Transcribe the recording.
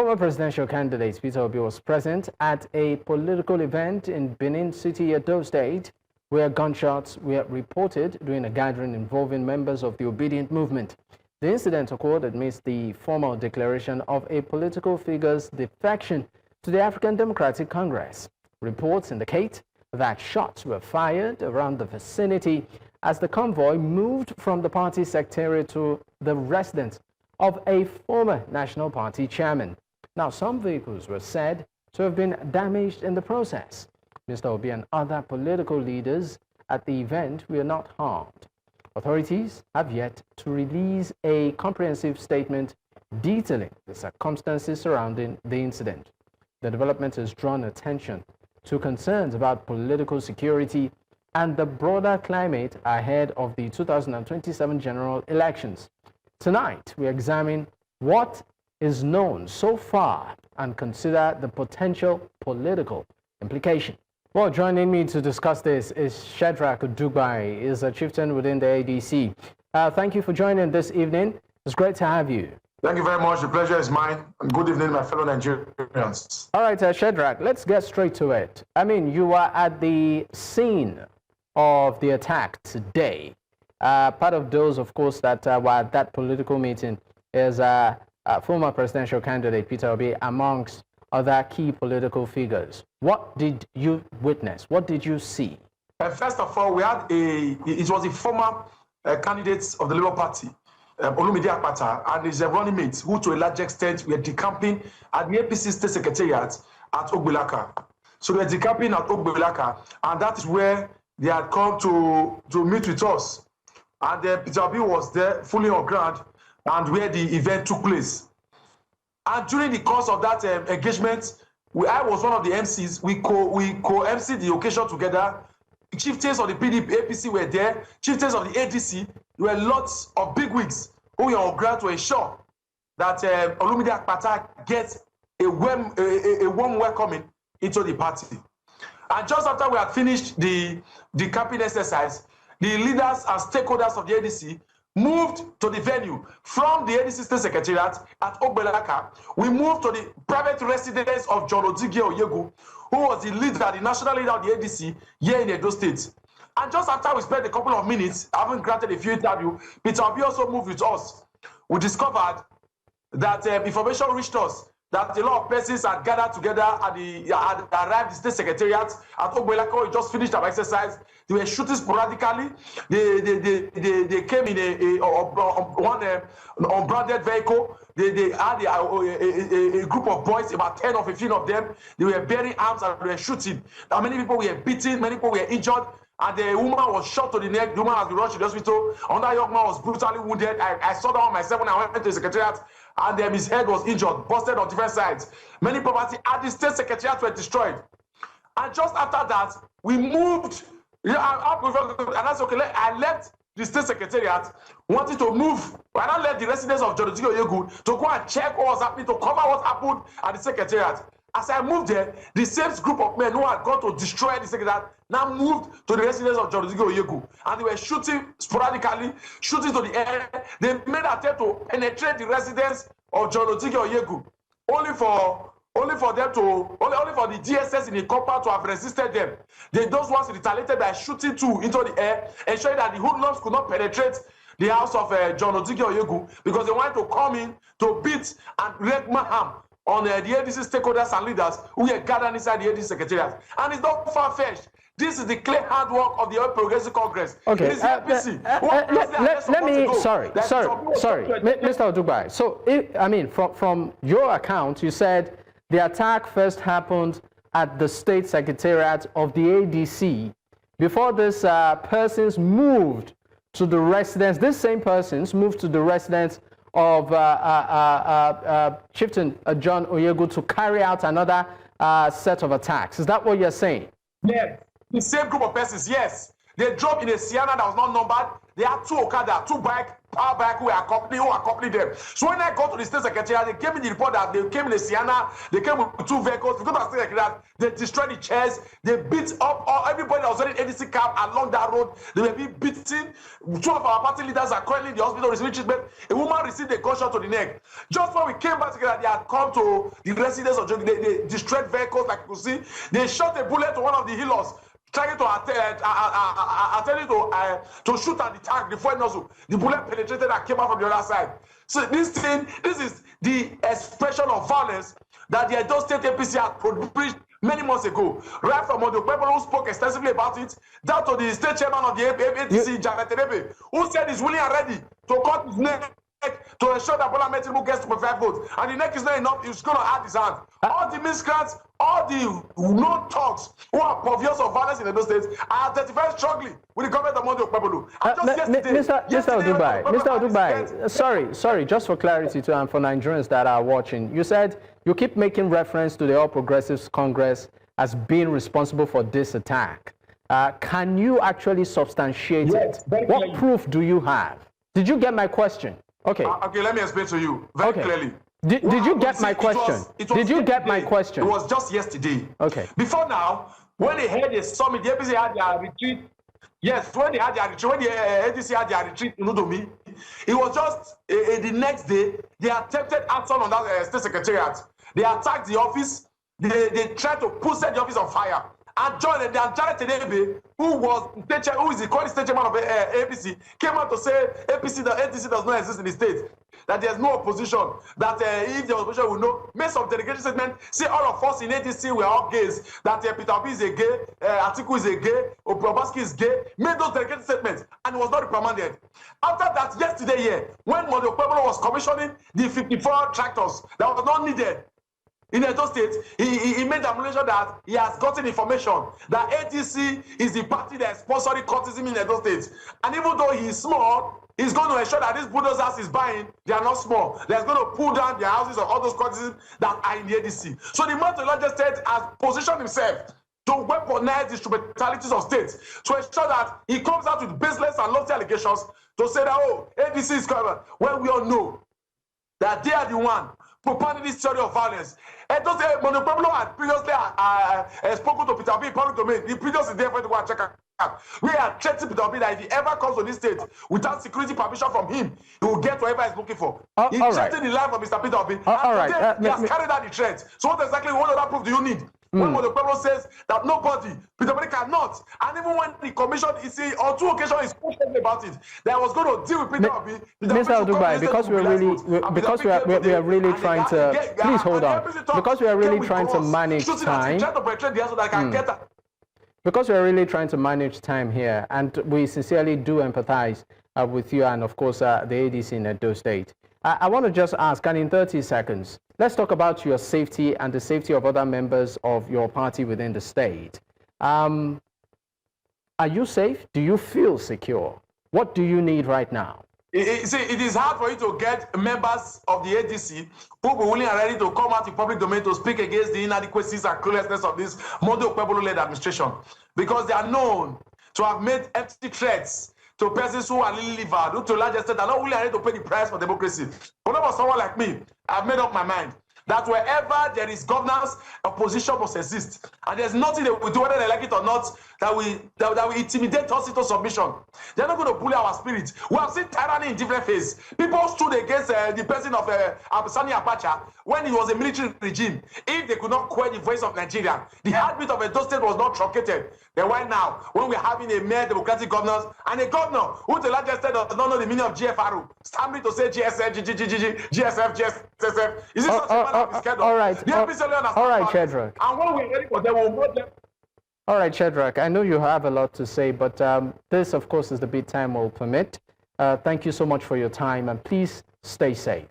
Former presidential candidate Peter Obi was present at a political event in Benin City, Edo State, where gunshots were reported during a gathering involving members of the Obidient Movement. The incident occurred amidst the formal declaration of a political figure's defection to the African Democratic Congress. Reports indicate that shots were fired around the vicinity as the convoy moved from the party secretariat to the residence of a former National Party chairman. Now, some vehicles were said to have been damaged in the process. Mr. Obi and other political leaders at the event were not harmed. Authorities have yet to release a comprehensive statement detailing the circumstances surrounding the incident. The development has drawn attention to concerns about political security and the broader climate ahead of the 2027 general elections. Tonight, we examine what is known so far and consider the potential political implication. Well, joining me to discuss this is Shadrack Udugbai, is a chieftain within the ADC. Thank you for joining this evening. It's great to have you. Thank you very much. The pleasure is mine. And good evening, my fellow Nigerians. All right, Shadrack, let's get straight to it. I mean, you are at the scene of the attack today. Part of those, of course, that were at that political meeting is former presidential candidate Peter Obi, amongst other key political figures. What did you witness? What did you see? First of all, it was a former candidate of the Labour Party, Olumide Akpata, and his running mates, who to a large extent were decamping at the APC State Secretariat at Ogbilaka. So they were decamping at Ogbilaka, and that is where they had come to meet with us. And Peter Obi was there, fully on ground, and where the event took place. And during the course of that engagement, I was one of the MCs. We co-MC'd the occasion together. Chieftains of the PDP, APC were there. Chieftains of the ADC. There were lots of bigwigs who were on ground to ensure that Olumide Akpata gets a warm welcoming into the party. And just after we had finished the campaign exercise, the leaders and stakeholders of the ADC moved to the venue from the ADC State Secretariat at Ogbilaka. We moved to the private residence of John Odigie-Oyegun, who was the leader, the national leader of the ADC here in Edo State. And just after we spent a couple of minutes, having granted a few interviews, Peter Obi also moved with us. We discovered that information reached us that a lot of persons had gathered together had arrived at the State Secretariat at Ogbilaka. We just finished our exercise. They were shooting sporadically. They came in one unbranded vehicle. They had a group of boys, about 10 or 15 of them. They were bearing arms and they were shooting. Now, many people were beaten, many people were injured. And the woman was shot to the neck. The woman has been rushed to the hospital. Another young man was brutally wounded. I saw that one myself when I went to the secretariat, and his head was injured, busted on different sides. Many property at the State Secretariat were destroyed. And just after that, we moved. And that's okay. I left the State Secretariat, wanted to move. I now left the residence of Odigie-Oyegun to go and check what was happening, to cover what happened at the Secretariat. As I moved there, the same group of men who had gone to destroy the Secretariat now moved to the residence of Odigie-Oyegun, and they were shooting sporadically, shooting to the air. They made an attempt to penetrate the residence of Odigie-Oyegun, only for the DSS in the compound to have resisted them. Those ones retaliated by shooting two into the air, ensuring that the hoodlums could not penetrate the house of John Odigie-Oyegun, because they wanted to come in to beat and wreak mayhem on the ADC stakeholders and leaders who were gathered inside the ADC Secretariat. And it's not far-fetched. This is the clear hard work of the All Progressive Congress. Okay. Let me, sorry, Mr. Udugbai. So, I mean, from your account, you said the attack first happened at the State Secretariat of the ADC. Before this, persons moved to the residence, these same persons moved to the residence of chieftain John Oyegun to carry out another set of attacks. Is that what you're saying? Yes. The same group of persons, yes. They drove in a Sienna that was not numbered. They had 2 Okada, 2 power bike who accompanied them. So when I got to the state secretariat, they gave me the report that they came in a Sienna, they came with 2 vehicles. We got to the state secretariat, they destroyed the chairs, they beat up everybody that was wearing ADC cap along that road. They were being beaten. 2 of our party leaders are currently in the hospital receiving treatment. A woman received a gunshot to the neck. Just when we came back together, they had come to the residence of Jogi. They destroyed vehicles, like you see. They shot a bullet to one of the healers, trying to to shoot at the tank, the fuel nozzle. The bullet penetrated and came out from the other side. So this is the expression of violence that the Edo State APC had produced many months ago. Right from the people who spoke extensively about it, down to the state chairman of the ADC, Shadrack Udugbai, who said he's willing and ready to cut his neck to ensure that Bola Tinubu gets 2.5 votes. And the neck is not enough, he's going to add his hand. All the miscreants, all the no-talks who are purveyors of violence in Edo State are identified strongly with the government of Monday Okpebholo. Mr. Udugbai, sorry, just for clarity too, and for Nigerians that are watching, you said you keep making reference to the All Progressives Congress as being responsible for this attack. Can you actually substantiate it? What proof do you have? Did you get my question? Okay. Okay, let me explain to you very clearly. Did you get my question? Did you get my question? It was just yesterday. Okay. Before now, when they had a summit, the APC had their retreat. Yes, when they had their retreat, when the ADC had their retreat in Udomi, it was just the next day, they attempted action on that state secretariat. They attacked the office. They tried to set the office on fire. And Shadrack Udugbai, who is the current state chairman of APC, came out to say ADC does not exist in the state, that there's no opposition, that if the opposition will know, made some delegation statement, say all of us in ADC were all gays, that Peter Obi is a gay, Atiku is a gay, Obaski is gay, made those delegation statements, and it was not reprimanded. After that, yesterday here, when Monday Okpebholo was commissioning the 54 tractors that was not needed, in Edo State, he made the accusation that he has gotten information that ADC is the party that is sponsoring cultism in Edo State. And even though he is small, he's going to ensure that these bulldozers he's buying, they are not small. They're going to pull down the houses of all those cultism that are in the ADC. So the man to the largest state has positioned himself to weaponize the instrumentalities of states to ensure that he comes out with baseless and lofty allegations to say that, oh, ADC is coming. When we all know that they are the one propounding this theory of violence. And those Monday Okpebholo had previously spoken to Peter Obi in public domain. The previous is there for you to go and check out. We are threatening Peter Obi that if he ever comes to this state without security permission from him, he will get whatever he's looking for. He threatened the life of Mr. Peter Obi. He has carried out the threat. So what other proof do you need? When Monday Okpebholo says that nobody, Peter Obi cannot, and even when the commission is on 2 occasions is questioning about it, that I was going to deal with Peter Obi. Mr. Udugbai, because we are really trying to please hold on. Because we are really trying to manage time. Because we are really trying to manage time here, and we sincerely do empathize with you and of course the ADC in Edo State. I want to just ask, and in 30 seconds, let's talk about your safety and the safety of other members of your party within the state. Are you safe? Do you feel secure? What do you need right now? It is hard for you to get members of the ADC who will be willing and ready to come out in public domain to speak against the inadequacies and cluelessness of this Monday Okpebholo-led administration, because they are known to have made empty threats to persons who are livered, who to a large extent are not willing to pay the price for democracy. But for someone like me, I've made up my mind that wherever there is governance, opposition must exist. And there's nothing they will do, whether they like it or not, that will intimidate us into submission. They're not going to bully our spirit. We have seen tyranny in different phases. People stood against the person of Sani Abacha when it was a military regime. If they could not quell the voice of Nigeria, the heartbeat of Edo State was not truncated. Then why now, when we're having a mere democratic governance and a governor who to the largest extent does not know the meaning of GFRO, standing to say GSF, GSF, GSF, is this such a matter of schedule? All right, Shadrack. And when we're ready for them, we'll vote them. All right, Shadrack, I know you have a lot to say, but this, of course, is the bit time will permit. Thank you so much for your time, and please stay safe.